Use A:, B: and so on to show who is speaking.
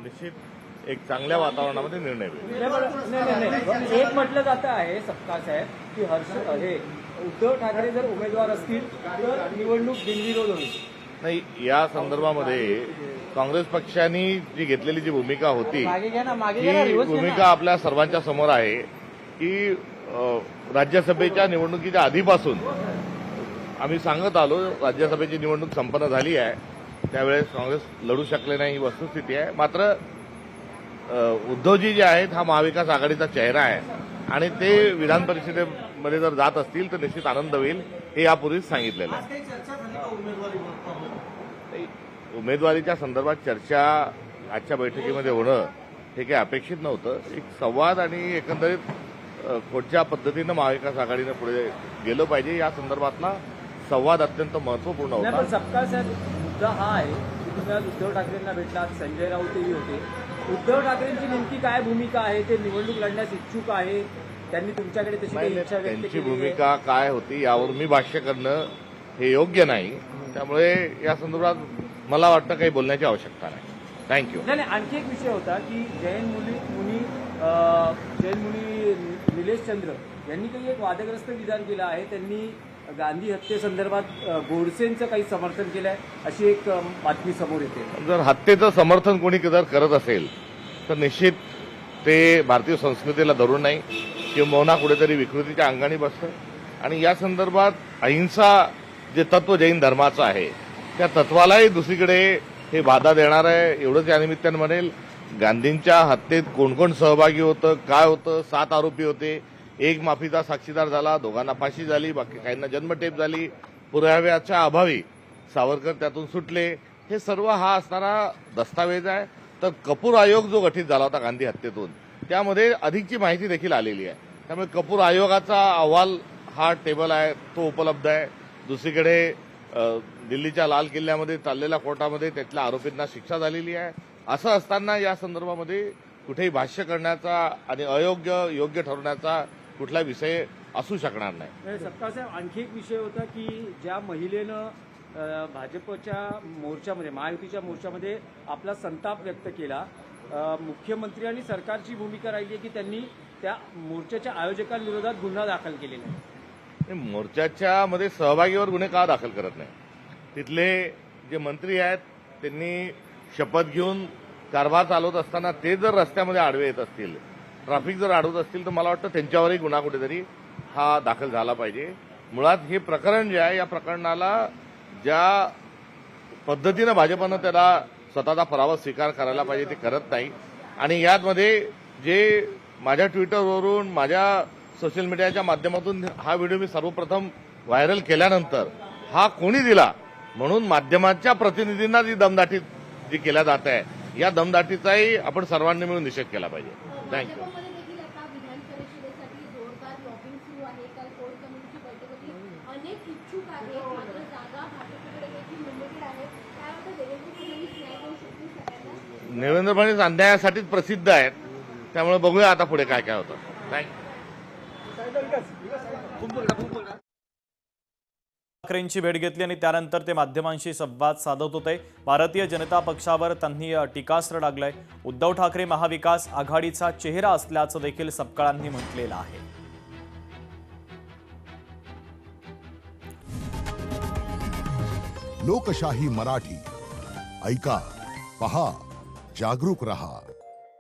A: निश्चित एक चांगल्या वातावरणामध्ये निर्णय होईल।
B: नाही, एक म्हटलं जातं आहे सपकाळ साहेब की हे उद्धव ठाकरे जर उमेदवार असतील तर निवडणूक बिनविरोध होईल।
A: नाही, या संदर्भामध्ये काँग्रेस पक्षाने जी घेतलेली जी भूमिका होती ती भूमिका आपल्या सर्वांच्या समोर आहे की राज्यसभेच्या निवडणुकीच्या आधीपासून आम्ही सांगत आलो, राज्यसभेची निवडणूक संपन्न झाली आहे, त्यावेळेस काँग्रेस लढू शकले नाही ही वस्तुस्थिती आहे। मात्र उद्धवजी जे आहेत हा महाविकास आघाडीचा चेहरा आहे आणि ते विधान परिषदेमध्ये जर जात असतील तर निश्चित आनंद होईल, हे यापूर्वीच सांगितलेलं आहे। उमेदवारीच्या संदर्भात चर्चा आजच्या बैठकीमध्ये होणं हे काही अपेक्षित नव्हतं। एक संवाद आणि एकंदरीत पुढच्या पद्धतीनं महाविकास आघाडीनं पुढे गेलं पाहिजे या संदर्भातला संवाद अत्यंत महत्त्वपूर्ण होता।
B: सपकाळ साहेब, मुद्दा हा आहे की तुम्ही आज उद्धव ठाकरेंना भेटलात, संजय राऊतही होते। उद्धव ठाकरेंची नेमकी काय भूमिका आहे? ते निवडणूक लढण्यास इच्छुक आहे, त्यांनी तुमच्याकडे तशी काही इच्छा व्यक्त केली?
A: त्यांची भूमिका काय होती यावर मी भाष्य करणं हे योग्य नाही, त्यामुळे या संदर्भात मला वाटतं काही बोलण्याची आवश्यकता नाही। थँक्यू।
B: नाही, आणखी एक विषय होता की जैन मुनी निलेश चंद्र यांनी काही एक वादग्रस्त विधान केलं आहे। त्यांनी गांधी हत्येसंदर्भात गोडसेंचं काही समर्थन केलं आहे अशी एक बातमी समोर येते।
A: जर हत्येचं समर्थन कोणी जर करत असेल तर निश्चित ते भारतीय संस्कृतीला धरून नाही किंवा कुठेतरी विकृतीच्या अंगाने बसतं आणि या संदर्भात अहिंसा जे तत्व जैन धर्माचं आहे त्या तत्वालाही दुसरीकडे हे बाधा देणार आहे। एवढंच या निमित्तानं म्हणेल, गांधींच्या हत्येत कोण कोण सहभागी होतं, काय होतं, 7 आरोपी होते, एक माफीचा साक्षीदार झाला, दोघांना फाशी झाली, बाकी काहींना जन्मठेप झाली, पुराव्याच्या अभावी सावरकर त्यातून सुटले, हे सर्व हा असणारा दस्तावेज आहे। तर कपूर आयोग जो गठीत झाला होता गांधी हत्येतून त्यामध्ये अधिकची माहिती देखील आलेली आहे, त्यामुळे कपूर आयोगाचा अहवाल हा टेबल आहे तो उपलब्ध आहे। दुसरीकडे दिल्लीच्या लाल किल्ल्यामध्ये चाललेल्या कोर्टामध्ये त्यातल्या आरोपींना शिक्षा झालेली आहे। असं असताना या संदर्भामध्ये कुठेही भाष्य करण्याचा आणि योग्य ठरवण्याचा कुठला विषय असू शकणार नाही।
B: सपकाळ साहेब, आणखी एक विषय होता की ज्या महिलेनं भाजपच्या मोर्चामध्ये, महायुतीच्या मोर्चामध्ये आपला संताप व्यक्त केला, मुख्यमंत्री आणि सरकारची भूमिका राहिली आहे की त्यांनी त्या मोर्चाच्या आयोजकांविरोधात गुन्हा दाखल केलेला आहे।
A: मोर्चाच्या मध्ये सहभागीवर गुन्हे का दाखल करत नाही? तिथले जे मंत्री आहेत त्यांनी शपथ घेऊन कारभार चालवत असताना ते जर रस्त्यामध्ये आडवे येत असतील, ट्रॅफिक जर अडवत असतील तर मला वाटतं त्यांच्यावरही गुन्हा कुठेतरी हा दाखल झाला पाहिजे। मुळात हे प्रकरण जे आहे या प्रकरणाला ज्या पद्धतीनं भाजपनं त्याला स्वतःचा पराभव स्वीकार करायला पाहिजे ते करत नाही आणि यामध्ये जे माझ्या ट्विटरवरून माझ्या सोशल मीडियाच्या माध्यमातून हा व्हिडिओ मी सर्वप्रथम व्हायरल केल्यानंतर हा कोणी दिला म्हणून माध्यमाच्या प्रतिनिधींना जी दमदाटी जी केल्या जात आहे या दमदाटीचाही आपण सर्वांनी मिळून निषेध केला पाहिजे। थँक्यू। देवेंद्र फडणवीस अन्यायासाठीच प्रसिद्ध आहेत, त्यामुळे बघूया आता पुढे काय काय होतं। थँक्यू।
C: ठाकरेंची भेट घेतली आणि त्यानंतर ते माध्यमांशी संवाद साधत होते। भारतीय जनता पक्षावर त्यांनी टीकास्त्र डागलंय। उद्धव ठाकरे महाविकास आघाडीचा चेहरा असल्याचं देखील सपकाळांनी म्हटलेलं आहे।
D: लोकशाही मराठी ऐका, पहा, जागरूक रहा।